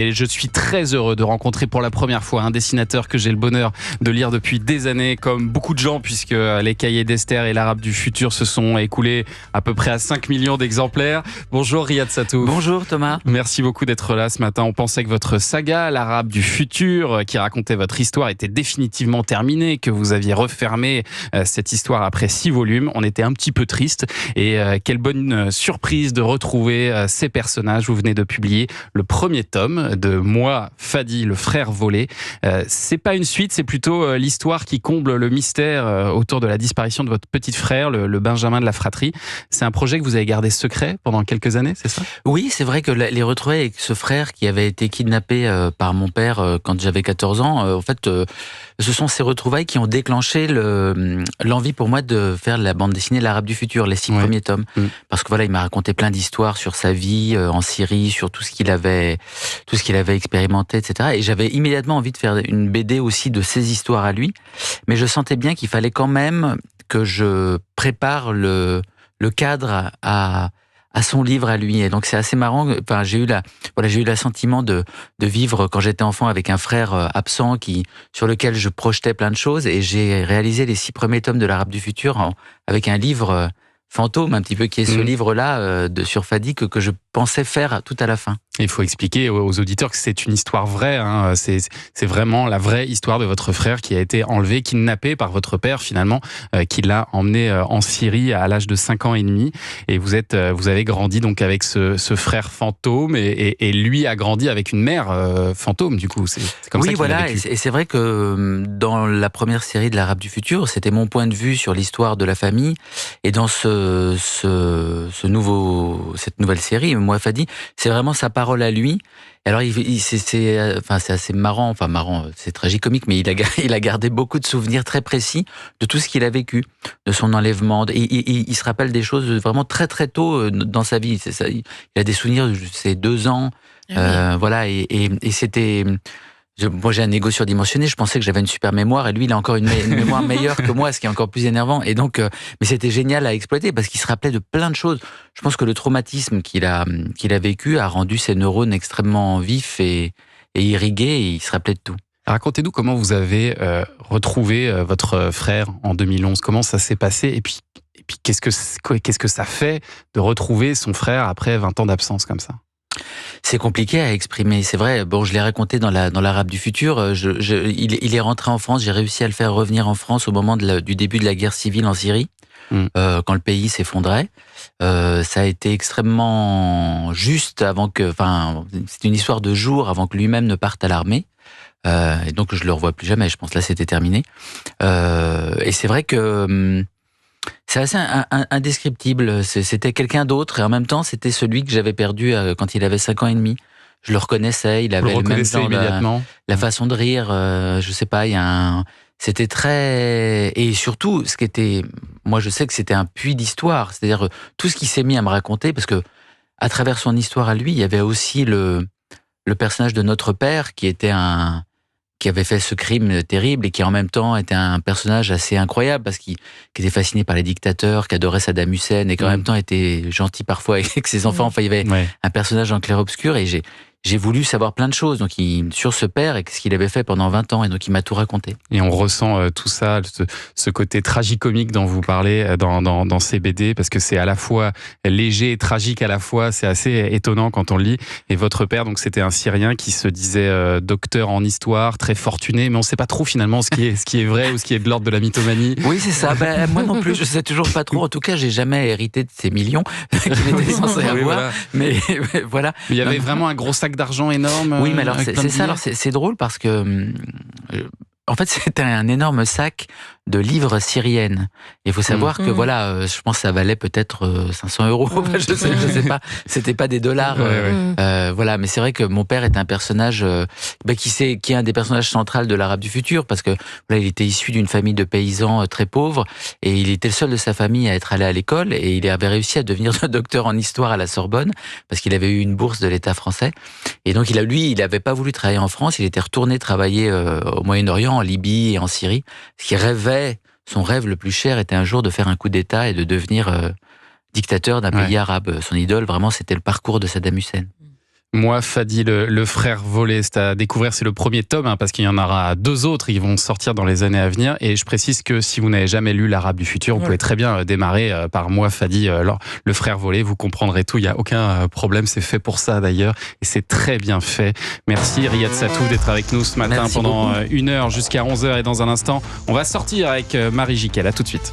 Et je suis très heureux de rencontrer pour la première fois un dessinateur que j'ai le bonheur de lire depuis des années, comme beaucoup de gens, puisque les Cahiers d'Esther et l'Arabe du futur se sont écoulés à peu près à 5 millions d'exemplaires. Bonjour Riyad Sattouf. Bonjour Thomas. Merci beaucoup d'être là ce matin. On pensait que votre saga, l'Arabe du futur, qui racontait votre histoire, était définitivement terminée, que vous aviez refermé cette histoire après 6 volumes. On était un petit peu triste. Et quelle bonne surprise de retrouver ces personnages. Vous venez de publier le premier tome de Moi, Fadi, le frère volé. C'est pas une suite, c'est plutôt l'histoire qui comble le mystère autour de la disparition de votre petit frère, le Benjamin de la fratrie. C'est un projet que vous avez gardé secret pendant quelques années, c'est ça? Oui, c'est vrai que les retrouvailles avec ce frère qui avait été kidnappé par mon père quand j'avais 14 ans, en fait, ce sont ces retrouvailles qui ont déclenché l'envie pour moi de faire la bande dessinée L'Arabe du futur, les 6 premiers tomes. Parce que voilà, il m'a raconté plein d'histoires sur sa vie en Syrie, sur tout ce qu'il avait expérimenté, etc. Et j'avais immédiatement envie de faire une BD aussi de ses histoires à lui. Mais je sentais bien qu'il fallait quand même que je prépare le cadre à son livre à lui. Et donc c'est assez marrant. Enfin, j'ai eu l'assentiment de vivre quand j'étais enfant avec un frère absent sur lequel je projetais plein de choses. Et j'ai réalisé les 6 premiers tomes de l'Arabe du futur avec un livre fantôme, un petit peu, qui est ce livre-là sur Fadi que je pensais faire tout à la fin. Il faut expliquer aux auditeurs que c'est une histoire vraie. Hein. C'est vraiment la vraie histoire de votre frère qui a été enlevé, kidnappé par votre père finalement, qui l'a emmené en Syrie à l'âge de 5 ans et demi. Et vous avez grandi donc avec ce frère fantôme et lui a grandi avec une mère fantôme. Du coup, c'est comme ça qu'il voilà. l'a vécu. Et c'est vrai que dans la première série de l'Arabe du futur, c'était mon point de vue sur l'histoire de la famille. Et dans cette nouvelle série, Moi Fadi, c'est vraiment sa parole à lui. Alors c'est assez marrant, c'est tragicomique, mais il a gardé beaucoup de souvenirs très précis de tout ce qu'il a vécu, de son enlèvement. Il se rappelle des choses vraiment très très tôt dans sa vie. Il a des souvenirs de ses 2 ans, voilà, et c'était. Moi, j'ai un ego surdimensionné. Je pensais que j'avais une super mémoire, et lui, il a encore une mémoire meilleure que moi, ce qui est encore plus énervant. Et donc, mais c'était génial à exploiter parce qu'il se rappelait de plein de choses. Je pense que le traumatisme qu'il a vécu a rendu ses neurones extrêmement vifs et irrigués. Et il se rappelait de tout. Racontez-nous comment vous avez retrouvé votre frère en 2011. Comment ça s'est passé? Et puis qu'est-ce que ça fait de retrouver son frère après 20 ans d'absence comme ça? C'est compliqué à exprimer, c'est vrai. Bon, je l'ai raconté dans l'Arabe du futur. Il est rentré en France. J'ai réussi à le faire revenir en France au moment du début de la guerre civile en Syrie, quand le pays s'effondrait. Ça a été extrêmement juste c'est une histoire de jours avant que lui-même ne parte à l'armée. Et donc je le revois plus jamais. Je pense là c'était terminé. Et c'est vrai que c'est assez indescriptible. C'était quelqu'un d'autre et en même temps, c'était celui que j'avais perdu quand il avait 5 ans et demi. Je le reconnaissais, il avait le même genre immédiatement. La façon de rire, je sais pas, c'était très... Et surtout, moi je sais que c'était un puits d'histoire, c'est-à-dire tout ce qu'il s'est mis à me raconter, parce que à travers son histoire à lui, il y avait aussi le personnage de notre père qui avait fait ce crime terrible et qui en même temps était un personnage assez incroyable parce qu'il était fasciné par les dictateurs, qui adorait Saddam Hussein et qui en même temps était gentil parfois avec ses enfants. Enfin, il y avait un personnage en clair-obscur et j'ai voulu savoir plein de choses sur ce père et ce qu'il avait fait pendant 20 ans. Et donc, il m'a tout raconté. Et on ressent tout ça, ce côté tragicomique dont vous parlez dans ces BD, parce que c'est à la fois léger et tragique à la fois. C'est assez étonnant quand on le lit. Et votre père, donc, c'était un Syrien qui se disait docteur en histoire, très fortuné, mais on ne sait pas trop finalement ce qui est vrai ou ce qui est de l'ordre de la mythomanie. Oui, c'est ça. Moi non plus, je ne sais toujours pas trop. En tout cas, j'ai jamais hérité de ces millions qu'il était censé avoir. Voilà. Mais voilà. Il y avait vraiment un gros sac d'argent énorme. Oui, mais alors c'est ça. Alors c'est drôle parce que en fait c'était un énorme sac de livres syriennes. Il faut savoir que voilà, je pense que ça valait peut-être 500 €. Je sais pas. C'était pas des dollars. Voilà, mais c'est vrai que mon père est un personnage qui est un des personnages centraux de l'Arabe du futur parce que voilà, il était issu d'une famille de paysans très pauvres et il était le seul de sa famille à être allé à l'école et il avait réussi à devenir docteur en histoire à la Sorbonne parce qu'il avait eu une bourse de l'État français. Et donc il n'avait pas voulu travailler en France. Il était retourné travailler au Moyen-Orient, en Libye et en Syrie. Son rêve le plus cher était un jour de faire un coup d'État et de devenir dictateur d'un pays arabe. Son idole, vraiment, c'était le parcours de Saddam Hussein. Moi, Fadi, le frère volé, c'est à découvrir, c'est le premier tome, hein, parce qu'il y en aura 2 autres, ils vont sortir dans les années à venir. Et je précise que si vous n'avez jamais lu L'Arabe du futur, vous pouvez très bien démarrer par Moi, Fadi, le frère volé, vous comprendrez tout, il n'y a aucun problème, c'est fait pour ça d'ailleurs, et c'est très bien fait. Merci Riyad Satou d'être avec nous ce matin. Merci pendant beaucoup. 1 heure jusqu'à 11h, et dans un instant, on va sortir avec Marie Jiquel. À tout de suite.